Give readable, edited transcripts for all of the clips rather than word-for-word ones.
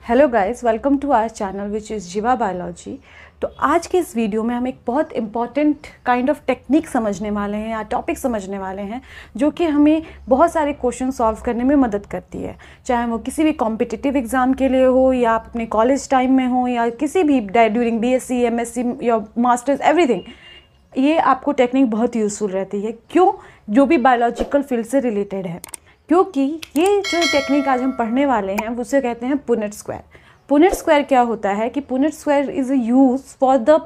Hello guys, welcome to our channel which is Jeeva biology. तो आज के इस वीडियो में हम एक बहुत इंपॉर्टेंट काइंड ऑफ टेक्निक समझने वाले हैं या टॉपिक समझने वाले हैं जो कि हमें बहुत सारे क्वेश्चन सॉल्व करने में मदद करती है, चाहे वो किसी भी कॉम्पिटिटिव एग्ज़ाम के लिए हो या आप अपने कॉलेज टाइम में हो या किसी भी ड्यूरिंग BSc MSc या मास्टर्स एवरीथिंग। ये आपको टेक्निक बहुत यूज़फुल रहती है। क्यों? जो भी बायोलॉजिकल फील्ड से रिलेटेड है, क्योंकि ये जो टेक्निक आज हम पढ़ने वाले हैं उसे कहते हैं पुनेट स्क्वायर। पुनेट स्क्वायर क्या होता है कि Punnett square is use for the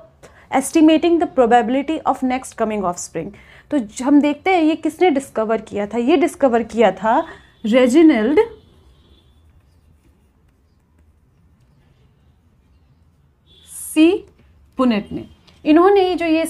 estimating the probability of next coming of spring. तो हम देखते हैं ये किसने डिस्कवर किया था। ये डिस्कवर किया था रेजिनाल्ड सी पुनेट ने। इन्होंने जो ये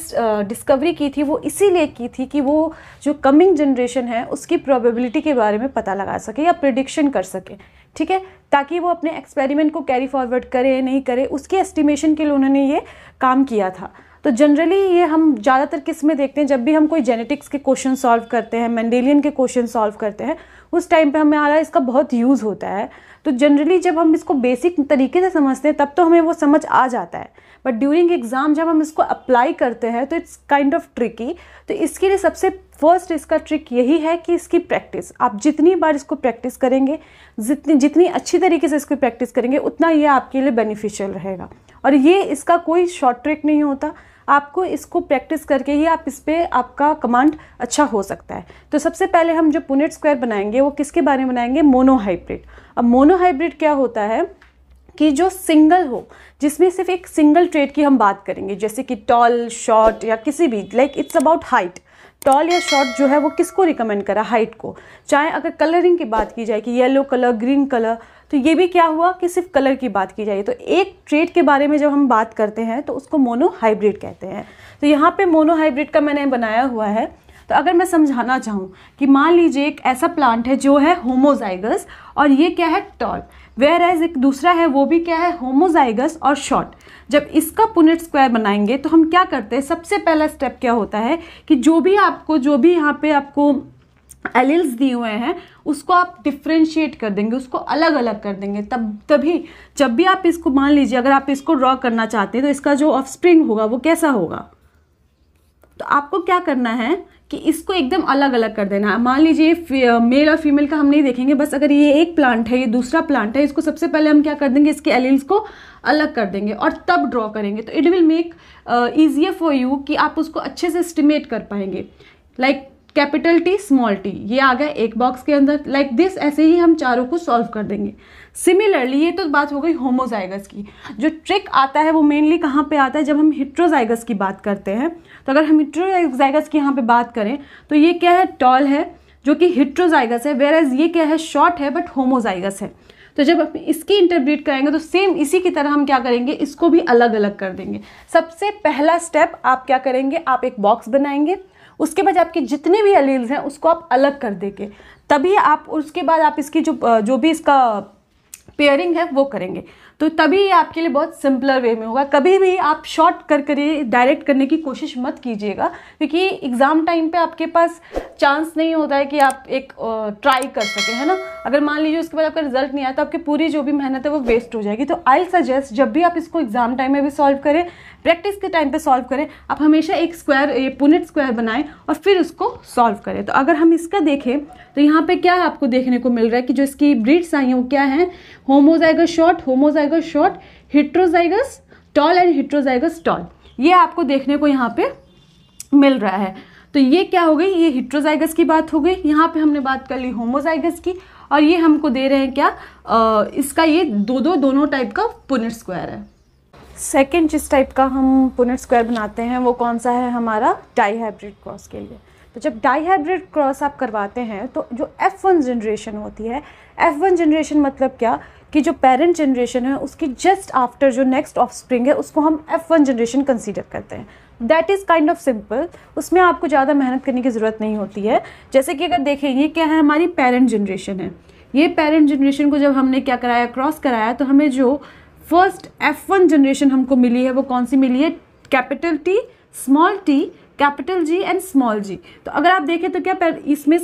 डिस्कवरी की थी वो इसीलिए की थी कि वो जो कमिंग जनरेशन है उसकी प्रोबेबिलिटी के बारे में पता लगा सके या प्रिडिक्शन कर सके, ठीक है, ताकि वो अपने एक्सपेरिमेंट को कैरी फॉरवर्ड करे नहीं करे उसके एस्टिमेशन के लिए उन्होंने ये काम किया था। तो जनरली ये हम ज़्यादातर किस में देखते हैं, जब भी हम कोई जेनेटिक्स के क्वेश्चन सॉल्व करते हैं, मेंडेलियन के क्वेश्चन सॉल्व करते हैं, उस टाइम पे हमें इसका बहुत यूज़ होता है। तो जनरली जब हम इसको बेसिक तरीके से समझते हैं तब तो हमें वो समझ आ जाता है, बट ड्यूरिंग एग्ज़ाम जब हम इसको अप्लाई करते हैं तो इट्स काइंड ऑफ ट्रिकी। तो इसके लिए सबसे फर्स्ट इसका ट्रिक यही है कि इसकी प्रैक्टिस, आप जितनी बार इसको प्रैक्टिस करेंगे, जितनी अच्छी तरीके से इसको प्रैक्टिस करेंगे, उतना ये आपके लिए बेनिफिशियल रहेगा। और ये इसका कोई शॉर्ट ट्रिक नहीं होता, आपको इसको प्रैक्टिस करके ही आप इस पर आपका कमांड अच्छा हो सकता है। तो सबसे पहले हम जो पुनेट स्क्वायर बनाएंगे वो किसके बारे में बनाएंगे? मोनोहाइब्रिड। अब मोनोहाइब्रिड क्या होता है कि जो सिंगल हो, जिसमें सिर्फ एक सिंगल ट्रेट की हम बात करेंगे, जैसे कि टॉल, शॉर्ट या किसी भी, like it's about height. Tall या शॉर्ट जो है वो किसको रिकमेंड करा? हाइट को। चाहे अगर कलरिंग की बात की जाए कि येलो कलर, ग्रीन कलर, तो ये भी क्या हुआ कि सिर्फ कलर की बात की जाए। तो एक ट्रेट के बारे में जब हम बात करते हैं तो उसको मोनोहाइब्रिड कहते हैं। तो यहाँ पे मोनोहाइब्रिड का मैंने बनाया हुआ है। तो अगर मैं समझाना चाहूँ कि मान लीजिए एक ऐसा प्लांट है जो है होमोजाइगस और ये क्या है? टॉल। वेयर एज एक दूसरा है वो भी क्या है? होमोजाइगस और शॉर्ट। जब इसका पुनेट स्क्वायर बनाएंगे तो हम क्या करते हैं? सबसे पहला स्टेप क्या होता है कि जो भी यहाँ पे आपको एलिल्स दिए हुए हैं उसको आप डिफ्रेंशिएट कर देंगे, उसको अलग अलग कर देंगे। तभी जब भी आप इसको, मान लीजिए अगर आप इसको ड्रॉ करना चाहते हैं तो इसका जो ऑफस्प्रिंग होगा वो कैसा होगा? तो आपको क्या करना है कि इसको एकदम अलग अलग कर देना है। मान लीजिए मेल और फीमेल का हम नहीं देखेंगे, बस अगर ये एक प्लांट है, ये दूसरा प्लांट है, इसको सबसे पहले हम क्या कर देंगे? इसके एलिल्स को अलग कर देंगे और तब ड्रॉ करेंगे। तो it will make easier for you कि आप उसको अच्छे से एस्टिमेट कर पाएंगे। Like capital T small t, ये आ गया एक बॉक्स के अंदर। लाइक दिस, ऐसे ही हम चारों को सॉल्व कर देंगे। सिमिलरली ये तो बात हो गई होमोजाइगस की। जो ट्रिक आता है वो मेनली कहाँ पे आता है? जब हम हेट्रोजाइगस की बात करते हैं। तो अगर हम हेट्रोजाइगस की यहाँ पे बात करें तो ये क्या है? टॉल है जो कि हेट्रोजाइगस है, वेयर एज ये क्या है? शॉर्ट है बट होमोजाइगस है। तो जब हम इसकी इंटरप्रेट करेंगे तो सेम इसी की तरह हम क्या करेंगे? इसको भी अलग अलग कर देंगे। सबसे पहला स्टेप आप क्या करेंगे? आप एक बॉक्स बनाएंगे, उसके बाद आपके जितने भी एलील्स हैं उसको आप अलग कर देंगे। तभी आप उसके बाद आप इसकी जो भी इसका पेयरिंग है वो करेंगे। तो तभी ये आपके लिए बहुत सिंपलर वे में होगा। कभी भी आप शॉर्ट कर डायरेक्ट करने की कोशिश मत कीजिएगा, क्योंकि एग्ज़ाम टाइम पे आपके पास चांस नहीं होता है कि आप एक ट्राई कर सकें, है ना। अगर मान लीजिए उसके बाद आपका रिजल्ट नहीं आया तो आपकी पूरी जो भी मेहनत है वो वेस्ट हो जाएगी। तो आई सजेस्ट जब भी आप इसको एग्ज़ाम टाइम में भी सॉल्व करें, प्रैक्टिस के टाइम पे सॉल्व करें, आप हमेशा एक स्क्वायर, ये पुनेट स्क्वायर बनाएं और फिर उसको सॉल्व करें। तो अगर हम इसका देखें तो यहाँ पे क्या आपको देखने को मिल रहा है कि जो इसकी ब्रीड्स आई हैं वो क्या है? Homozygous short, heterozygous tall and heterozygous tall, ये आपको देखने को यहाँ पे मिल रहा है। तो ये क्या हो गई? ये हेट्रोजाइगस की बात हो गई। यहाँ पे हमने बात कर ली होमोजाइगस की, और ये हमको दे रहे हैं क्या? इसका ये दोनों टाइप का पुनेट स्क्वायर है। सेकेंड जिस टाइप का हम पुनेट स्क्वायर बनाते हैं वो कौन सा है? हमारा डाईहाइब्रिड क्रॉस के लिए। तो जब डाईहाइब्रिड क्रॉस आप करवाते हैं तो जो F1 जनरेशन होती है, F1 जनरेशन मतलब क्या कि जो पेरेंट जनरेशन है उसकी जस्ट आफ्टर जो नेक्स्ट ऑफस्प्रिंग है उसको हम F1 जनरेशन कंसीडर करते हैं। That is kind of simple, उसमें आपको ज़्यादा मेहनत करने की ज़रूरत नहीं होती है। जैसे कि अगर देखें ये क्या है? हमारी पेरेंट जनरेशन है। ये पेरेंट जनरेशन को जब हमने क्या कराया? क्रॉस कराया, तो हमें जो फर्स्ट F1 जनरेशन हमको मिली है वो कौन सी मिली है? Capital T small t, capital G and small g। तो अगर आप देखें तो क्या इसमें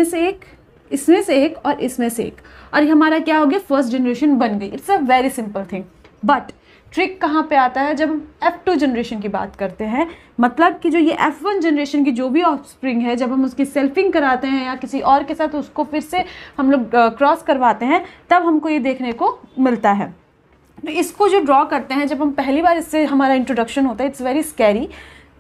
से एक इसमें से एक और इसमें से एक, और ये हमारा क्या हो गया, फर्स्ट जनरेशन बन गई। It's a very simple thing. But trick कहाँ पे आता है, जब हम F2 जनरेशन की बात करते हैं, मतलब कि जो ये F1 जनरेशन की जो भी ऑफस्प्रिंग है, जब हम उसकी सेल्फिंग कराते हैं या किसी और के साथ उसको फिर से हम लोग क्रॉस करवाते हैं, तब हमको ये देखने को मिलता है। तो इसको जो ड्रॉ करते हैं, जब हम पहली बार इससे हमारा इंट्रोडक्शन होता है, इट्स वेरी स्कैरी,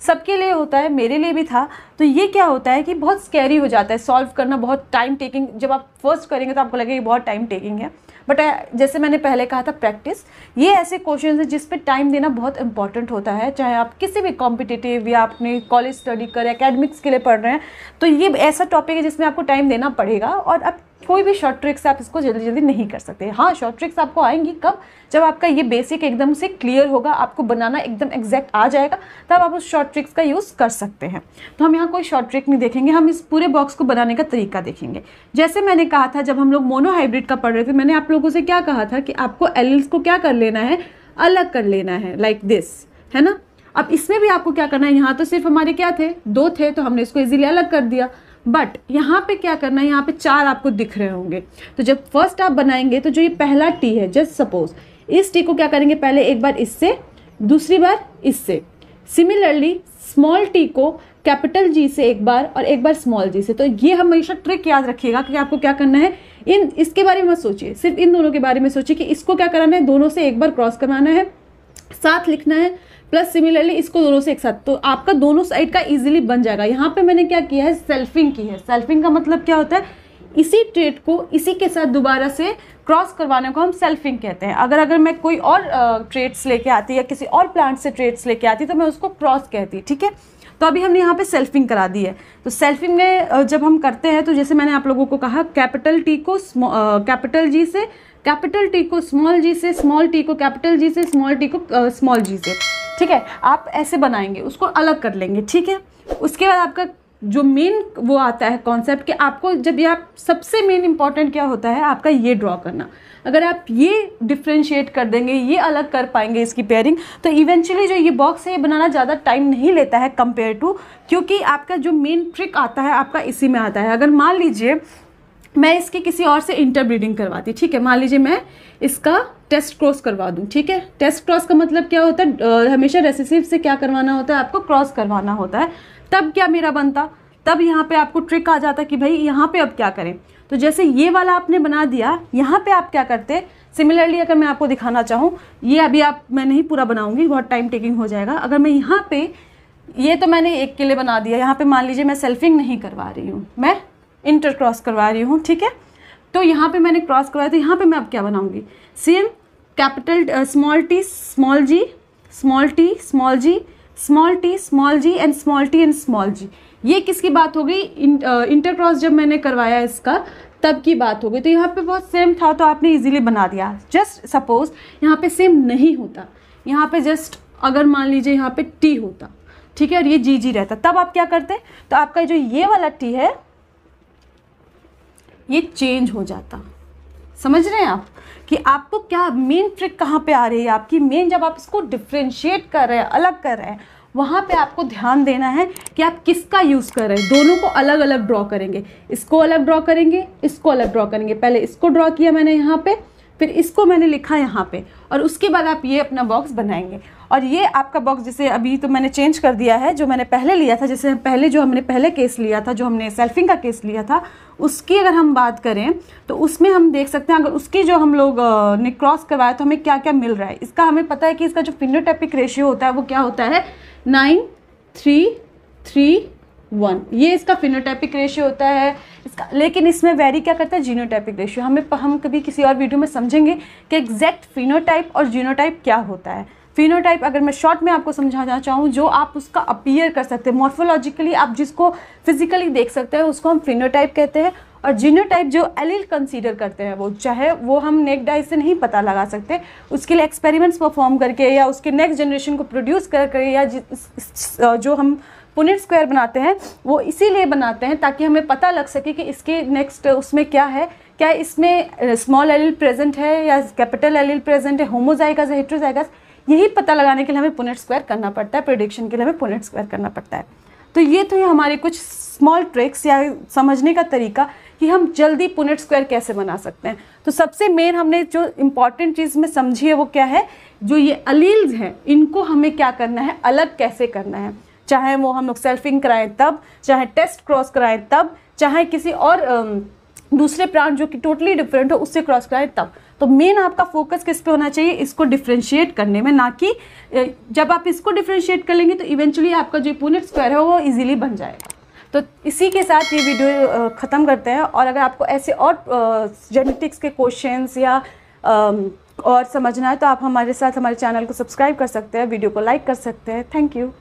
सबके लिए होता है, मेरे लिए भी था। तो ये क्या होता है कि बहुत स्कैरी हो जाता है, सॉल्व करना बहुत टाइम टेकिंग, जब आप फर्स्ट करेंगे तो आपको लगेगा बहुत टाइम टेकिंग है। बट जैसे मैंने पहले कहा था, प्रैक्टिस, ये ऐसे क्वेश्चन है जिस पे टाइम देना बहुत इंपॉर्टेंट होता है। चाहे आप किसी भी कॉम्पिटिटिव या अपने कॉलेज स्टडी कर, एकेडमिक्स के लिए पढ़ रहे हैं, तो ये ऐसा टॉपिक है जिसमें आपको टाइम देना पड़ेगा। और अब कोई भी शॉर्ट ट्रिक्स आप इसको जल्दी जल्दी नहीं कर सकते। हाँ, शॉर्ट ट्रिक्स आपको आएंगी कब, जब आपका ये बेसिक एकदम से क्लियर होगा, आपको बनाना एकदम एग्जैक्ट आ जाएगा, तब आप उस शॉर्ट ट्रिक्स का यूज़ कर सकते हैं। तो हम यहाँ कोई शॉर्ट ट्रिक नहीं देखेंगे, हम इस पूरे बॉक्स को बनाने का तरीका देखेंगे। जैसे मैंने कहा था, जब हम लोग मोनोहाइब्रिड का पढ़ रहे थे, मैंने आप लोगों से क्या कहा था कि आपको एलील्स को क्या कर लेना है, अलग कर लेना है, लाइक दिस, है ना। अब इसमें भी आपको क्या करना है, यहाँ तो सिर्फ हमारे क्या थे, 2 थे, तो हमने इसको इजीली अलग कर दिया। बट यहाँ पे क्या करना है, यहाँ पे 4 आपको दिख रहे होंगे। तो जब फर्स्ट आप बनाएंगे, तो जो ये पहला टी है, जस्ट सपोज इस टी को क्या करेंगे, पहले एक बार इससे, दूसरी बार इससे। सिमिलरली स्मॉल टी को कैपिटल जी से एक बार और एक बार स्मॉल जी से। तो ये हमेशा ट्रिक याद रखिएगा कि आपको क्या करना है, इसके बारे में मत सोचिए, सिर्फ इन दोनों के बारे में सोचिए कि इसको क्या कराना है, दोनों से एक बार क्रॉस करवाना है, साथ लिखना है, प्लस सिमिलरली इसको दोनों से एक साथ। तो आपका दोनों साइड का इजीली बन जाएगा। यहाँ पे मैंने क्या किया है, सेल्फिंग की है। सेल्फिंग का मतलब क्या होता है, इसी ट्रेट को इसी के साथ दोबारा से क्रॉस करवाने को हम सेल्फिंग कहते हैं। अगर मैं कोई और ट्रेट्स लेके आती या किसी और प्लांट से ट्रेट्स लेके आती, तो मैं उसको क्रॉस कहती, ठीक है। तो अभी हमने यहाँ पे सेल्फिंग करा दी है। तो सेल्फिंग में जब हम करते हैं, तो जैसे मैंने आप लोगों को कहा, कैपिटल टी को कैपिटल जी से, कैपिटल टी को स्मॉल जी से, स्मॉल टी को कैपिटल जी से, स्मॉल टी को स्मॉल जी से, ठीक है। आप ऐसे बनाएंगे, उसको अलग कर लेंगे, ठीक है। उसके बाद आपका जो मेन वो आता है कॉन्सेप्ट कि आपको जब ये आप सबसे मेन इंपॉर्टेंट क्या होता है, आपका ये ड्रॉ करना। अगर आप ये डिफ्रेंशिएट कर देंगे, ये अलग कर पाएंगे इसकी पेयरिंग, तो इवेंचुअली जो ये बॉक्स है, ये बनाना ज़्यादा टाइम नहीं लेता है कंपेयर टू, क्योंकि आपका जो मेन ट्रिक आता है आपका इसी में आता है। अगर मान लीजिए मैं इसकी किसी और से इंटरब्रीडिंग करवाती, ठीक है, मान लीजिए मैं इसका टेस्ट क्रॉस करवा दूं, ठीक है। टेस्ट क्रॉस का मतलब क्या होता है, हमेशा रेसेसिव से क्या करवाना होता है, आपको क्रॉस करवाना होता है। तब क्या मेरा बनता, तब यहाँ पे आपको ट्रिक आ जाता कि भाई यहाँ पे अब क्या करें। तो जैसे ये वाला आपने बना दिया, यहाँ पे आप क्या करते, सिमिलरली अगर मैं आपको दिखाना चाहूँ, ये अभी मैं नहीं पूरा बनाऊंगी, बहुत टाइम टेकिंग हो जाएगा। अगर मैं यहाँ पे, ये तो मैंने एक के लिए बना दिया, यहाँ पे मान लीजिए मैं सेल्फिंग नहीं करवा रही हूँ, मैं इंटर क्रॉस करवा रही हूँ, ठीक है। तो यहाँ पे मैंने क्रॉस करवाया, तो यहाँ पे मैं अब क्या बनाऊंगी, same capital small T small G, small T small G, small T small G and small T and small G. ये किसकी बात हो गई, इंटर क्रॉस जब मैंने करवाया इसका, तब की बात हो गई। तो यहाँ पे बहुत सेम था, तो आपने इजीली बना दिया। जस्ट सपोज यहाँ पे सेम नहीं होता, यहाँ पे जस्ट अगर मान लीजिए यहाँ पे टी होता, ठीक है, और ये जी जी रहता, तब आप क्या करते, तो आपका जो ये वाला टी है ये चेंज हो जाता। समझ रहे हैं आप कि आपको क्या मेन ट्रिक कहाँ पे आ रही है आपकी, मेन जब आप इसको डिफ्रेंशिएट कर रहे हैं, अलग कर रहे हैं, वहाँ पे आपको ध्यान देना है कि आप किसका यूज़ कर रहे हैं। दोनों को अलग अलग ड्रॉ करेंगे, इसको अलग ड्रॉ करेंगे, इसको अलग ड्रॉ करेंगे। पहले इसको ड्रॉ किया मैंने यहाँ पे, फिर इसको मैंने लिखा यहाँ पे, और उसके बाद आप ये अपना बॉक्स बनाएंगे। और ये आपका बॉक्स जैसे अभी तो मैंने चेंज कर दिया है, जो मैंने पहले लिया था, जैसे पहले जो हमने पहले केस लिया था, जो हमने सेल्फिंग का केस लिया था, उसकी अगर हम बात करें तो उसमें हम देख सकते हैं, अगर उसकी जो हम लोग ने क्रॉस करवाया तो हमें क्या क्या मिल रहा है। इसका हमें पता है कि इसका जो फिनोटाइपिक रेशियो होता है वो क्या होता है, 9:3:3:1, ये इसका फिनोटाइपिक रेशियो होता है इसका। लेकिन इसमें वेरी क्या करता है, जीनोटाइपिक रेशियो। हम कभी किसी और वीडियो में समझेंगे कि एग्जैक्ट फिनोटाइप और जीनोटाइप क्या होता है। फिनोटाइप अगर मैं शॉर्ट में आपको समझाना चाहूँ, जो आप उसका अपीयर कर सकते हैं मॉर्फोलॉजिकली, आप जिसको फिजिकली देख सकते हैं, उसको हम फिनोटाइप कहते हैं। और जीनोटाइप जो एलील कंसीडर करते हैं, वो चाहे वो हम नेक्ड आई से नहीं पता लगा सकते, उसके लिए एक्सपेरिमेंट्स परफॉर्म करके या उसके नेक्स्ट जनरेशन को प्रोड्यूस करके, या जो हम पुनेट स्क्वायर बनाते हैं वो इसीलिए बनाते हैं ताकि हमें पता लग सके कि इसके नेक्स्ट उसमें क्या है, क्या इसमें स्मॉल एलील प्रेजेंट है या कैपिटल एलील प्रेजेंट है, होमोजाइगस या हेटेरोजाइगस। यही पता लगाने के लिए हमें पुनेट स्क्वायर करना पड़ता है, प्रेडिक्शन के लिए हमें पुनेट स्क्वायर करना पड़ता है। तो ये तो हमारे कुछ स्मॉल ट्रिक्स या समझने का तरीका कि हम जल्दी पुनेट स्क्वायर कैसे बना सकते हैं। तो सबसे मेन हमने जो इम्पॉर्टेंट चीज़ में समझी है वो क्या है, जो ये अलील्स हैं इनको हमें क्या करना है, अलग कैसे करना है, चाहे वो हम लोग सेल्फिंग कराएं तब, चाहे टेस्ट क्रॉस कराएं तब, चाहे किसी और दूसरे प्लांट जो कि टोटली डिफरेंट हो उससे क्रॉस कराएं तब। तो मेन आपका फोकस किस पे होना चाहिए, इसको डिफ्रेंशिएट करने में, ना कि जब आप इसको डिफ्रेंशिएट कर लेंगे तो इवेंचुअली आपका जो पुनेट स्क्वायर है वो इजीली बन जाएगा। तो इसी के साथ ये वीडियो ख़त्म करते हैं। और अगर आपको ऐसे और जेनेटिक्स के क्वेश्चंस या और समझना है तो आप हमारे साथ हमारे चैनल को सब्सक्राइब कर सकते हैं, वीडियो को लाइक कर सकते हैं। Thank you.